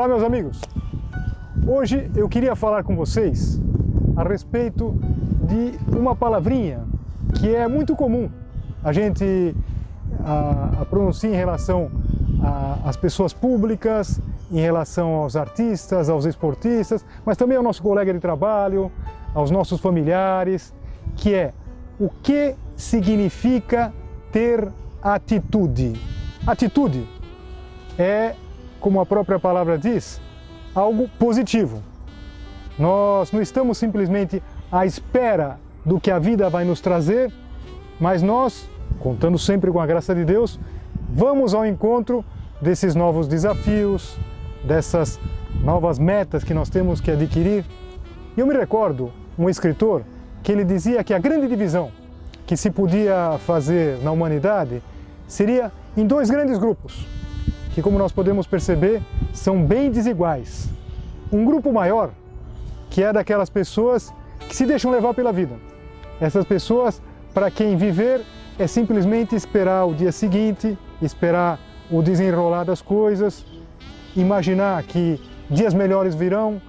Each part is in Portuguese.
Olá, meus amigos! Hoje eu queria falar com vocês a respeito de uma palavrinha que é muito comum a gente pronunciar em relação às pessoas públicas, em relação aos artistas, aos esportistas, mas também ao nosso colega de trabalho, aos nossos familiares, que é: o que significa ter atitude? Atitude é, como a própria palavra diz, algo positivo. Nós não estamos simplesmente à espera do que a vida vai nos trazer, mas nós, contando sempre com a graça de Deus, vamos ao encontro desses novos desafios, dessas novas metas que nós temos que adquirir. E eu me recordo um escritor que ele dizia que a grande divisão que se podia fazer na humanidade seria em dois grandes grupos, que, como nós podemos perceber, são bem desiguais. Um grupo maior, que é daquelas pessoas que se deixam levar pela vida. Essas pessoas para quem viver é simplesmente esperar o dia seguinte, esperar o desenrolar das coisas, imaginar que dias melhores virão.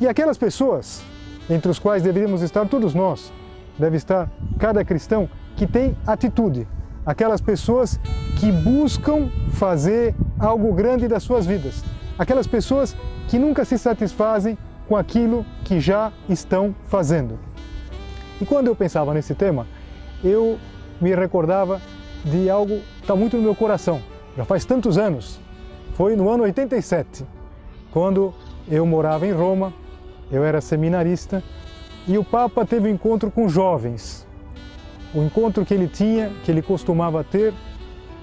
E aquelas pessoas, entre os quais deveríamos estar todos nós, deve estar cada cristão, que tem atitude. Aquelas pessoas que buscam fazer algo grande das suas vidas. Aquelas pessoas que nunca se satisfazem com aquilo que já estão fazendo. E quando eu pensava nesse tema, eu me recordava de algo que está muito no meu coração. Já faz tantos anos. Foi no ano 87, quando eu morava em Roma, eu era seminarista, e o Papa teve um encontro com jovens. O encontro que ele costumava ter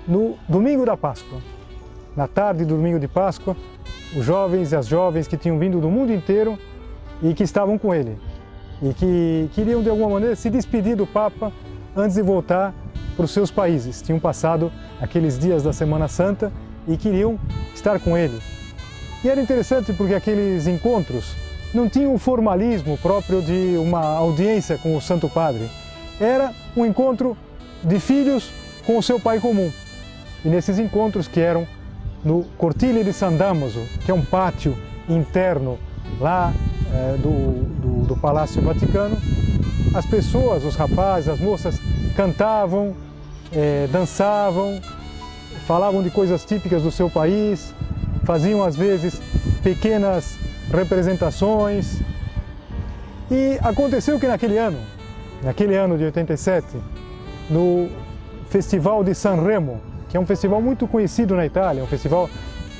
no domingo da Páscoa. Na tarde do domingo de Páscoa, os jovens e as jovens que tinham vindo do mundo inteiro e que estavam com ele. E que queriam, de alguma maneira, se despedir do Papa antes de voltar para os seus países. Tinham passado aqueles dias da Semana Santa e queriam estar com ele. E era interessante porque aqueles encontros não tinham o formalismo próprio de uma audiência com o Santo Padre. Era um encontro de filhos com o seu pai comum. E nesses encontros, que eram no Cortile di San Damaso, que é um pátio interno lá do Palácio Vaticano, as pessoas, os rapazes, as moças, cantavam, dançavam, falavam de coisas típicas do seu país, faziam às vezes pequenas representações. E aconteceu que naquele ano de 87, no Festival de Sanremo, que é um festival muito conhecido na Itália, um festival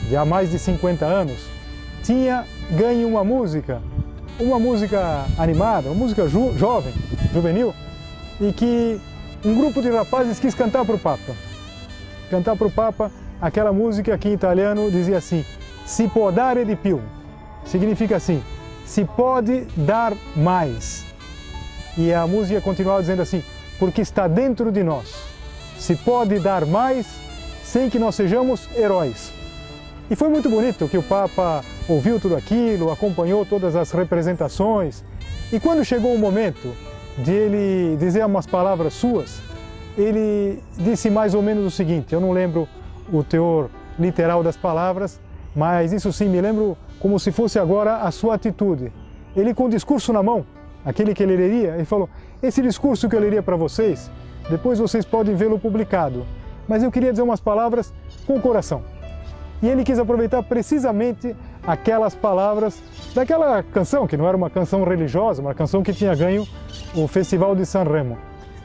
de há mais de 50 anos, tinha ganho uma música animada, uma música jovem, juvenil, e que um grupo de rapazes quis cantar para o Papa. Cantar para o Papa aquela música que em italiano dizia assim: "Si può dare di più", significa assim: se pode dar mais. E a música continuava dizendo assim: porque está dentro de nós. Se pode dar mais sem que nós sejamos heróis. E foi muito bonito que o Papa ouviu tudo aquilo, acompanhou todas as representações. E quando chegou o momento de ele dizer umas palavras suas, ele disse mais ou menos o seguinte: eu não lembro o teor literal das palavras, mas isso sim me lembro como se fosse agora a sua atitude. Ele, com o discurso na mão, aquele que ele leria, ele falou: esse discurso que eu leria para vocês, depois vocês podem vê-lo publicado, mas eu queria dizer umas palavras com o coração. E ele quis aproveitar precisamente aquelas palavras daquela canção, que não era uma canção religiosa, uma canção que tinha ganho o Festival de Sanremo.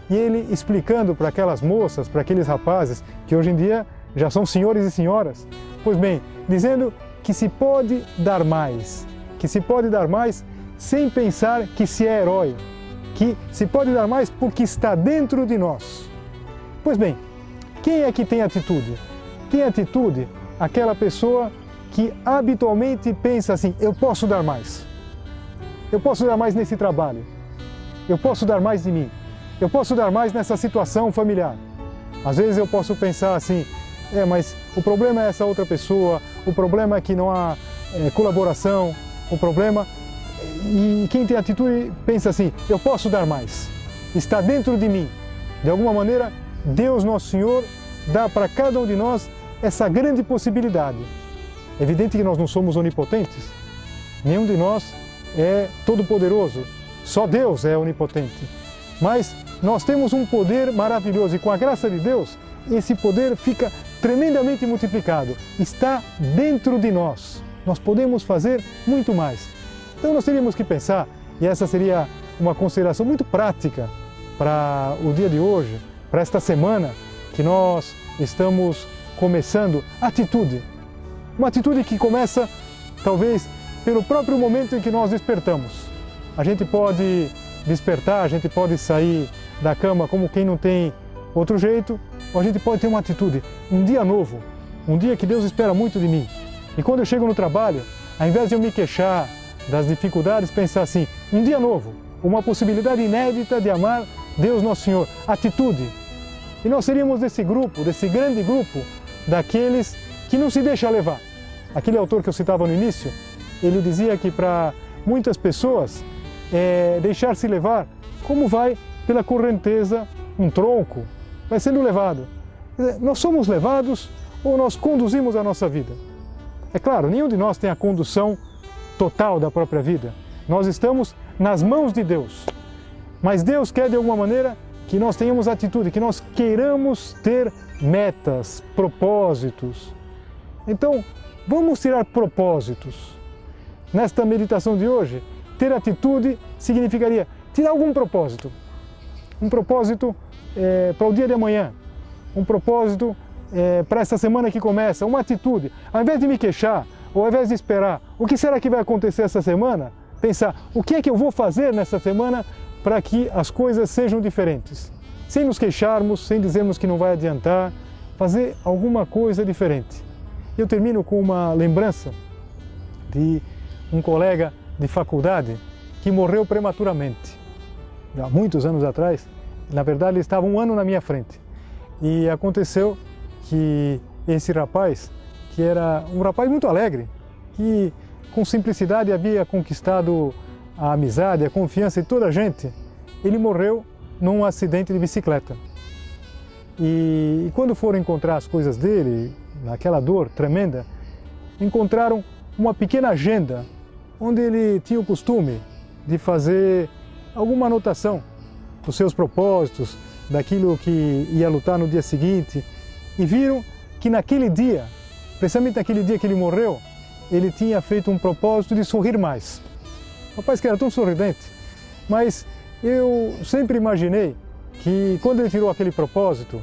E ele explicando para aquelas moças, para aqueles rapazes, que hoje em dia já são senhores e senhoras, pois bem, dizendo que se pode dar mais, sem pensar que se é herói, que se pode dar mais porque está dentro de nós. Pois bem, quem é que tem atitude? Tem atitude aquela pessoa que habitualmente pensa assim: eu posso dar mais. Eu posso dar mais nesse trabalho. Eu posso dar mais de mim. Eu posso dar mais nessa situação familiar. Às vezes eu posso pensar assim: mas o problema é essa outra pessoa, o problema é que não há colaboração, o problema... E quem tem atitude pensa assim: eu posso dar mais, está dentro de mim. De alguma maneira, Deus Nosso Senhor dá para cada um de nós essa grande possibilidade. É evidente que nós não somos onipotentes, nenhum de nós é todo-poderoso, só Deus é onipotente. Mas nós temos um poder maravilhoso e com a graça de Deus, esse poder fica tremendamente multiplicado, está dentro de nós. Nós podemos fazer muito mais. Então nós teríamos que pensar, e essa seria uma consideração muito prática para o dia de hoje, para esta semana que nós estamos começando, atitude. Uma atitude que começa, talvez, pelo próprio momento em que nós despertamos. A gente pode despertar, a gente pode sair da cama como quem não tem outro jeito, ou a gente pode ter uma atitude, um dia novo, um dia que Deus espera muito de mim. E quando eu chego no trabalho, ao invés de eu me queixar das dificuldades, pensar assim, um dia novo, uma possibilidade inédita de amar Deus Nosso Senhor, atitude. E nós seríamos desse grupo, desse grande grupo, daqueles que não se deixam levar. Aquele autor que eu citava no início, ele dizia que para muitas pessoas, deixar-se levar, como vai pela correnteza um tronco, vai sendo levado. Nós somos levados ou nós conduzimos a nossa vida? É claro, nenhum de nós tem a condução total da própria vida. Nós estamos nas mãos de Deus. Mas Deus quer de alguma maneira que nós tenhamos atitude, que nós queiramos ter metas, propósitos. Então, vamos tirar propósitos. Nesta meditação de hoje, ter atitude significaria tirar algum propósito. Um propósito para o dia de amanhã, um propósito para essa semana que começa, uma atitude. Ao invés de me queixar, ou ao invés de esperar, o que será que vai acontecer essa semana? Pensar, o que é que eu vou fazer nessa semana para que as coisas sejam diferentes? Sem nos queixarmos, sem dizermos que não vai adiantar, fazer alguma coisa diferente. Eu termino com uma lembrança de um colega de faculdade que morreu prematuramente. Há muitos anos atrás, na verdade ele estava um ano na minha frente. E aconteceu que esse rapaz, que era um rapaz muito alegre, que com simplicidade havia conquistado a amizade, a confiança de toda a gente, ele morreu num acidente de bicicleta. E quando foram encontrar as coisas dele, naquela dor tremenda, encontraram uma pequena agenda onde ele tinha o costume de fazer alguma anotação dos seus propósitos, daquilo que ia lutar no dia seguinte, e viram que naquele dia, precisamente naquele dia que ele morreu, ele tinha feito um propósito de sorrir mais. O rapaz que era tão sorridente, mas eu sempre imaginei que quando ele tirou aquele propósito,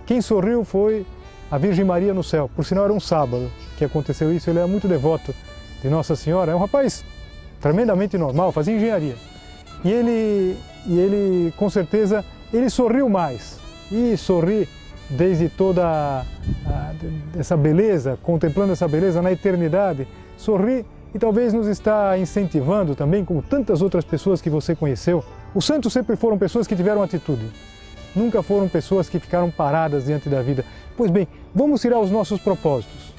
quem sorriu foi a Virgem Maria no céu. Por sinal era um sábado que aconteceu isso, ele era muito devoto de Nossa Senhora, é um rapaz tremendamente normal, fazia engenharia. E ele com certeza, ele sorriu mais, e sorri desde toda essa beleza, contemplando essa beleza na eternidade, sorri e talvez nos está incentivando também, como tantas outras pessoas que você conheceu. Os santos sempre foram pessoas que tiveram atitude, nunca foram pessoas que ficaram paradas diante da vida. Pois bem, vamos tirar os nossos propósitos.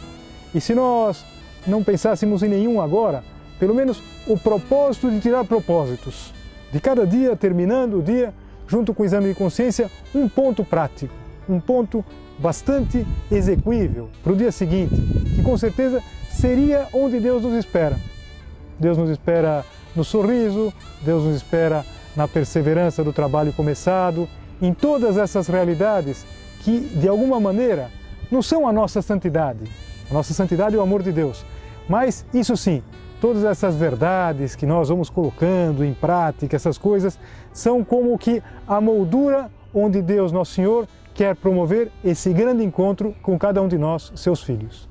E se nós não pensássemos em nenhum agora, pelo menos o propósito de tirar propósitos. De cada dia, terminando o dia, junto com o exame de consciência, um ponto prático, um ponto bastante execuível para o dia seguinte, que com certeza seria onde Deus nos espera. Deus nos espera no sorriso, Deus nos espera na perseverança do trabalho começado, em todas essas realidades que, de alguma maneira, não são a nossa santidade. A nossa santidade é o amor de Deus. Mas, isso sim, todas essas verdades que nós vamos colocando em prática, essas coisas, são como que a moldura onde Deus, Nosso Senhor, quer promover esse grande encontro com cada um de nós, seus filhos.